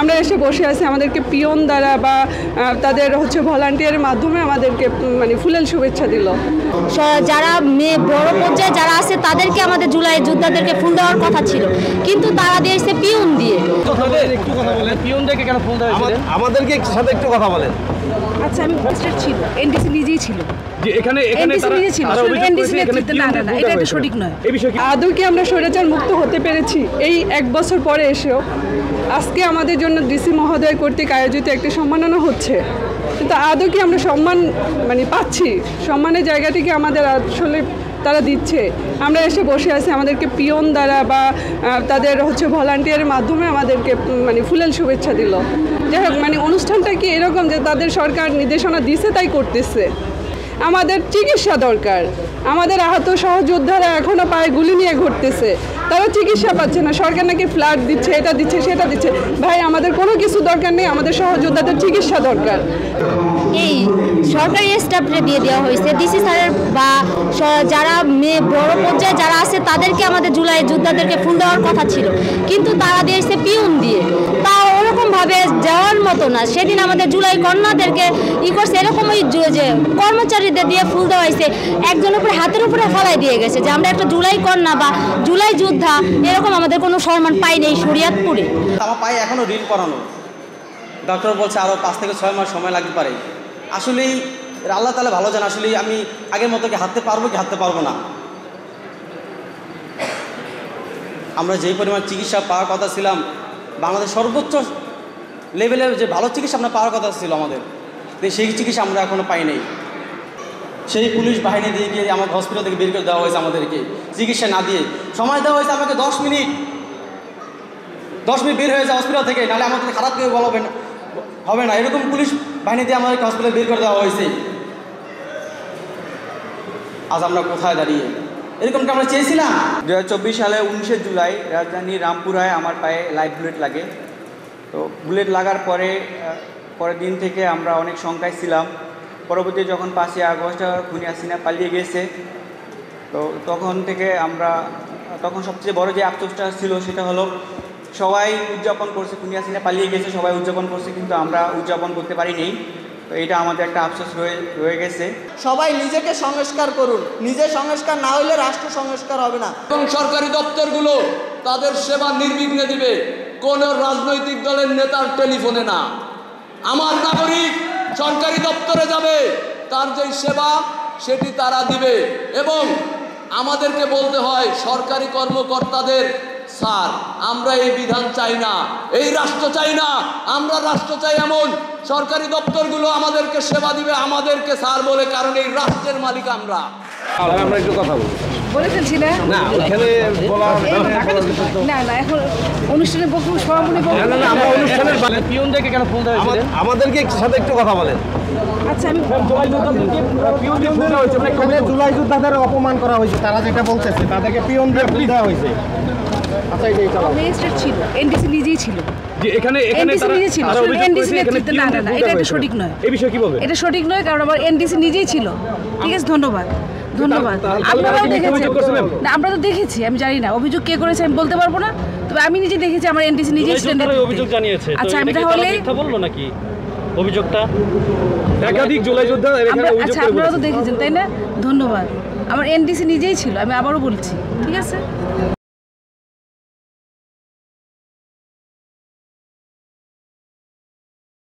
আমরা এসে বসে আছি, আমাদেরকে পিয়ন দ্বারা বা তাদের ভলান্টিয়ারের মাধ্যমে আমাদেরকে মানে ফুলেল শুভেচ্ছা দিল। যারা বড় পর্যায়ে যারা আছে তাদেরকে আমাদের জুলাই যোদ্ধাদেরকে ফুল দেওয়ার কথা ছিল, কিন্তু তারা দিয়েছে পিয়ন দিয়ে। একটু কথা বলেন, পিয়ন দেখে কেন ফুল দেওয়া হয়েছে? আমাদেরকে সাথে একটু কথা বলেন। আচ্ছা, আমি পোস্টেড ছিল, এনডিসি নিজেই ছিল যে এখানে সঠিক নয়। এই বিষয়ে আদৌ কি আমরা স্বৈরাচার মুক্ত হতে পেরেছি এই 1 বছর পরে এসেও? আজকে আমাদের জন্য ডিসি মহোদয় কর্তৃক আয়োজিত একটি সম্মাননা হচ্ছে, কিন্তু আদৌ কি আমরা সম্মান মানে পাচ্ছি? সম্মানের জায়গাটি কি আমাদের আসলে তারা দিচ্ছে? আমরা এসে বসে আছি, আমাদেরকে পিয়ন দ্বারা বা তাদের ভলান্টিয়ারের মাধ্যমে আমাদেরকে মানে ফুলেল শুভেচ্ছা দিল। যাই হোক, মানে অনুষ্ঠানটা কি এরকম যে তাদের সরকার নির্দেশনা দিছে তাই করতেছে? আমাদের চিকিৎসা দরকার। আমাদের আহত সহযোদ্ধারা এখনও পায়ে গুলি নিয়ে ঘুরতেছে, তারা চিকিৎসা পাচ্ছে না। সরকার নাকি ফ্ল্যাট দিচ্ছে, এটা দিচ্ছে, সেটা দিচ্ছে। ভাই, আমাদের কোনো কিছু দরকার নেই, আমাদের সহযোদ্ধাদের চিকিৎসা দরকার। এই সরকারি স্টাফে দিয়ে দেওয়া হয়েছে ডিসি স্যারের বা যারা বড় পর্যায়ে যারা আছে তাদেরকে আমাদের জুলাই যোদ্ধাদেরকে ফুল দেওয়ার কথা ছিল, কিন্তু তারা দিয়েছে পিয়ন দিয়ে। তা ওরকমভাবে যাওয়ার মতো না। সেদিন আমাদের জুলাই কন্যাদেরকে করছে এরকমই যে কর্মচারীদের দিয়ে ফুল দেওয়া হয়েছে, একজনের উপরে হাতের উপরে ফলাই দিয়ে গেছে যে আমরা একটা জুলাই কন্যা বা জুলাই যোদ্ধা, এরকম আমাদের কোনো সম্মান পাই নেই শরীয়তপুরে। আমার পায়ে এখনও রিল করানো, ডক্টর বলছে আরও 5 থেকে 6 মাস সময় লাগতে পারে। আসলেই আল্লাহ তাআলা ভালো জানে আসলেই আমি আগের মতো কি হাঁটতে পারবো কি হাঁটতে পারবো না। আমরা যেই পরিমাণ চিকিৎসা পাওয়ার কথা ছিলাম, বাংলাদেশ সর্বোচ্চ লেভেলের যে ভালো চিকিৎসা আমরা পাওয়ার কথা ছিল আমাদের, সেই চিকিৎসা আমরা এখনও পাই নাই। সেই পুলিশ বাহিনী দিয়ে গিয়ে আমার হসপিটাল থেকে বের করে দেওয়া হয়েছে, আমাদেরকে চিকিৎসা না দিয়ে সময় দেওয়া হয়েছে আমাকে 10 মিনিট বের হয়ে যায় হসপিটাল থেকে, নাহলে আমাদের খারাপ কেউ বলবে না, হবে না। এরকম পুলিশ বাহিনী দিয়ে আমাদেরকে হসপিটাল বের করে দেওয়া হয়েছে। আজ আমরা কোথায় দাঁড়িয়ে? এরকমটা আমরা চেয়েছিলাম। 2024 সালে 19শে জুলাই রাজধানী রামপুরায় আমার পায়ে লাইভ বুলেট লাগে। তো বুলেট লাগার পরের দিন থেকে আমরা অনেক শঙ্কায় ছিলাম। পরবর্তী যখন 5ই আগস্ট খুনি হাসিনা পালিয়ে গেছে, তো তখন সবচেয়ে বড় যে আফসোসটা ছিল সেটা হলো সবাই উদযাপন করছে, খুনি হাসিনা পালিয়ে গেছে, সবাই উদযাপন করছে, কিন্তু আমরা উদযাপন করতে পারিনি। তো এটা আমাদের একটা আফসোস রয়ে গেছে। সবাই নিজেকে সংস্কার করুন, নিজে সংস্কার না হলে রাষ্ট্র সংস্কার হবে না। এবং সরকারি দপ্তরগুলো তাদের সেবা নির্বিঘ্নে দিবে, কোন রাজনৈতিক দলের নেতার টেলিফোনে না। আমার নাগরিক সরকারি দপ্তরে যাবে, তার যেই সেবা সেটি তারা দিবে। এবং আমাদেরকে বলতে হয় সরকারি কর্মকর্তাদের, স্যার আমরা এই বিধান চাই না, এই রাষ্ট্র চাই না, আমরা রাষ্ট্র চাই এমন সরকারি দপ্তরগুলো আমাদেরকে সেবা দিবে, আমাদেরকে স্যার বলে, কারণ এই রাষ্ট্রের মালিক আমরা। আমরা একটু কথা বলি। বলে ফেলছি না, না এখানে বলা না না, এখন অনুষ্ঠানের বক্তব্য সভাপতি আমরা অনুষ্ঠানের পিয়ন দেখে কেন ফুল দেওয়া হয়েছে? আমাদেরকে সাথে একটু কথা বলেন। আচ্ছা, আমি জুলাই যোদ্ধাদের অপমান করা হয়েছে, তারা যেটা বলতেছে তাদেরকে পিয়ন দিয়ে ফুল দেওয়া হয়েছে। আচ্ছা, এটাই চালাও। ম্যাজিস্ট্রেট ছিল, এনডিসি নিজেই ছিল, যে এখানে এনডিসি নিজেই ছিল, এনডিসি নেতৃত্বে না না, এটা সঠিক নয়। এই বিষয়ে কি বলবেন? এটা সঠিক নয়, কারণ আমার এনডিসি নিজেই ছিল। ঠিক আছে, ধন্যবাদ। আপনারাও দেখেছেন না? আমরা তো দেখেছি, আমি জানি না অভিযোগ কে করেছে আমি বলতে পারবো না, তবে আমি নিজে দেখেছি আমার এনডিসি নিজেই ছিলেন। অভিযোগ জানিয়েছে। আচ্ছা, আমি তাহলে মিথ্যা বললো নাকি অভিযোগটা? একাধিক জুলাই যোদ্ধা এখানে অভিযোগ আচ্ছা, আপনারা তো দেখেছেন তাই না? ধন্যবাদ। আমার এনডিসি নিজেই ছিল, আমি আবারও বলছি। ঠিক আছে।